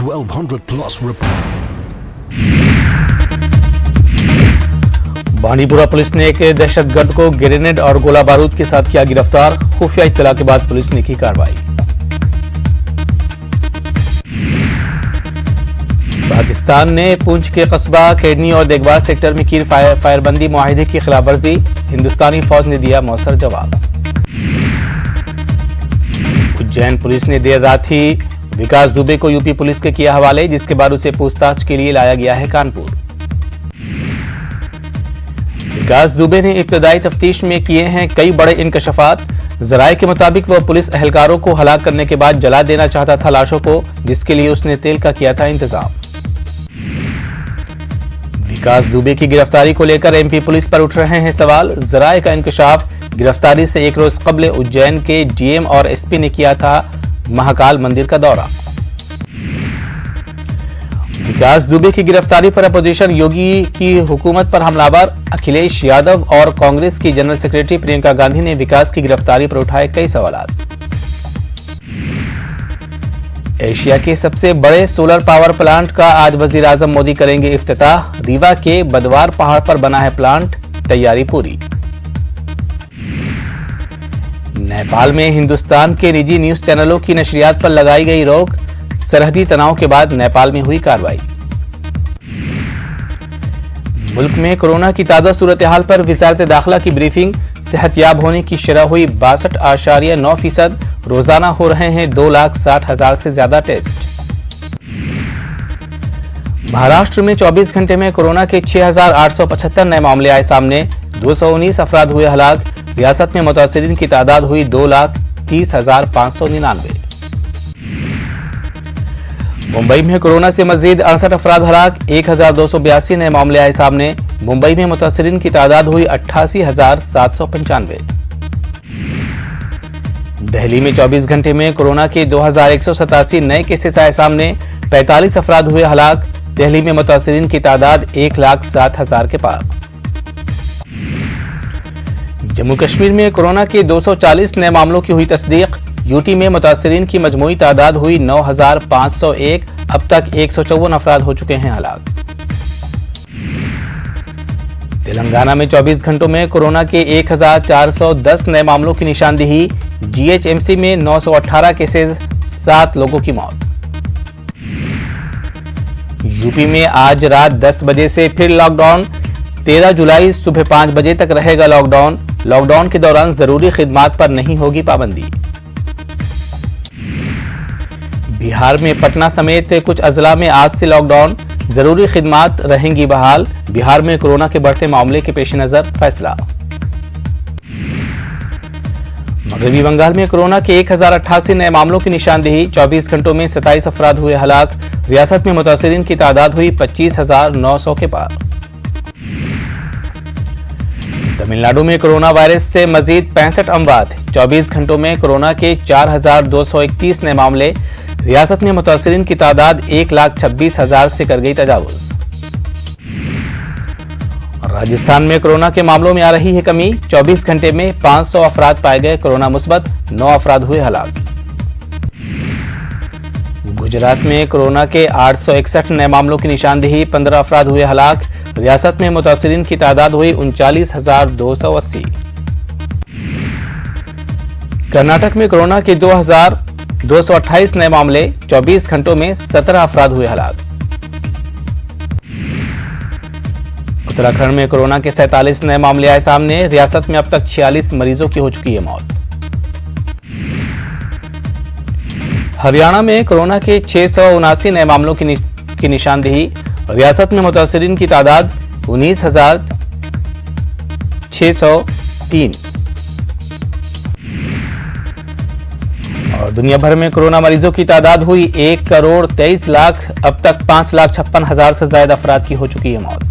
1200 plus report. Bandipora police ने एक दहशतगर्द को ग्रेनेड और गोला बारूद के साथ किया गिरफ्तार। खुफिया इत्तला के बाद पुलिस ने की कार्रवाई। पाकिस्तान ने पुंछ के कस्बा केडनी और देखबार सेक्टर में की फायरबंदी मुआहिदे की खिलाफवर्जी। हिंदुस्तानी फौज ने दिया मौसर जवाब। उज्जैन पुलिस ने देर रात ही विकास दुबे को यूपी पुलिस के किया हवाले, जिसके बाद उसे पूछताछ के लिए लाया गया है कानपुर। विकास दुबे ने इब्तदाई तफ्तीश में किए हैं कई बड़े इंकशाफात। जराये के मुताबिक वह पुलिस एहलकारों को हलाक करने के बाद जला देना चाहता था लाशों को, जिसके लिए उसने तेल का किया था इंतजाम। विकास दुबे की गिरफ्तारी को लेकर एमपी पुलिस पर उठ रहे हैं सवाल। जराये का इंकशाफ, गिरफ्तारी से एक रोज कबल उज्जैन के डीएम और एसपी ने किया था महाकाल मंदिर का दौरा। विकास दुबे की गिरफ्तारी पर अपोजिशन योगी की हुकूमत पर हमलावर अखिलेश यादव और कांग्रेस की जनरल सेक्रेटरी प्रियंका गांधी ने विकास की गिरफ्तारी पर उठाए कई सवाल। एशिया के सबसे बड़े सोलर पावर प्लांट का आज वजीर आजम मोदी करेंगे इफ्तिताह। रीवा के बदवार पहाड़ पर बना है प्लांट, तैयारी पूरी। नेपाल में हिंदुस्तान के निजी न्यूज चैनलों की नशरियात पर लगाई गई रोक। सरहदी तनाव के बाद नेपाल में हुई कार्रवाई। मुल्क में कोरोना की ताजा सूरत हाल पर वजारत दाखिला की ब्रीफिंग। सेहतयाब होने की शरह हुई 62.9%। रोजाना हो रहे हैं 2,60,000 से ज्यादा टेस्ट। महाराष्ट्र में 24 घंटे में कोरोना के 6,875 नए मामले आए सामने। 219 अफराद हुए हलाक। रियासत में मुतासिरीन की तादाद हुई 2,30,599। मुंबई में कोरोना से मजीद 68 अफराद हलाक। 1,282 नए मामले आए सामने। मुंबई में मुतासिरीन की तादाद हुई 88,795। दिल्ली में 24 घंटे में कोरोना के 2,187 नए केसेस आए सामने। 45 अफराद हुए हलाक। दिल्ली में मुतासिरीन की तादाद 1,07,000 के पार। जम्मू कश्मीर में कोरोना के 240 नए मामलों की हुई तस्दीक। यूटी में मुतासिरीन की मजमूई तादाद हुई 9,501। अब तक 154 अफराद हो चुके हैं हलाक। तेलंगाना में 24 घंटों में कोरोना के 1,410 नए मामलों की निशानदेही। जीएचएमसी में 918 केसेस, 7 लोगों की मौत। यूपी में आज रात 10 बजे से फिर लॉकडाउन। 13 जुलाई सुबह 5 बजे तक रहेगा लॉकडाउन। लॉकडाउन के दौरान जरूरी खिदमात पर नहीं होगी पाबंदी। बिहार में पटना समेत कुछ अजला में आज से लॉकडाउन। जरूरी खिदमात रहेंगी बहाल। बिहार में कोरोना के बढ़ते मामले के पेश नजर फैसला। मगरबी बंगाल में कोरोना के 1,088 नए मामलों की निशानदेही। 24 घंटों में 27 अफराद हुए हलाक। रियासत में मुतासिरीन की तादाद हुई 25,900 के पार। तमिलनाडु में कोरोना वायरस से मजीद 65 अमवात। 24 घंटों में कोरोना के 4,231 नए मामले। रियासत में मुतासिरीन की तादाद 1,26,000 से कर गई तजावुज। राजस्थान में कोरोना के मामलों में आ रही है कमी। 24 घंटे में 500 अफराद पाए गए कोरोना मुस्बत। 9 अफराद हुए हलाक। गुजरात में कोरोना के 861 नए मामलों की निशानदेही। 15 अफराद हुए हलाक। रियासत में मुतासिरीन की तादाद हुई 39,280। कर्नाटक में कोरोना के 2,228 नए मामले। 24 घंटों में 17 अफराद हुए हलाक। उत्तराखंड में कोरोना के 47 नए मामले आए सामने। रियासत में अब तक 46 मरीजों की हो चुकी है मौत। हरियाणा में कोरोना के 679 नए मामलों की निशानदेही। रियासत में मुतासिरीन की तादाद 19,603। और दुनिया भर में कोरोना मरीजों की तादाद हुई 1,23,00,000। अब तक 5,56,000 से ज्यादा अफराद की हो चुकी है मौत।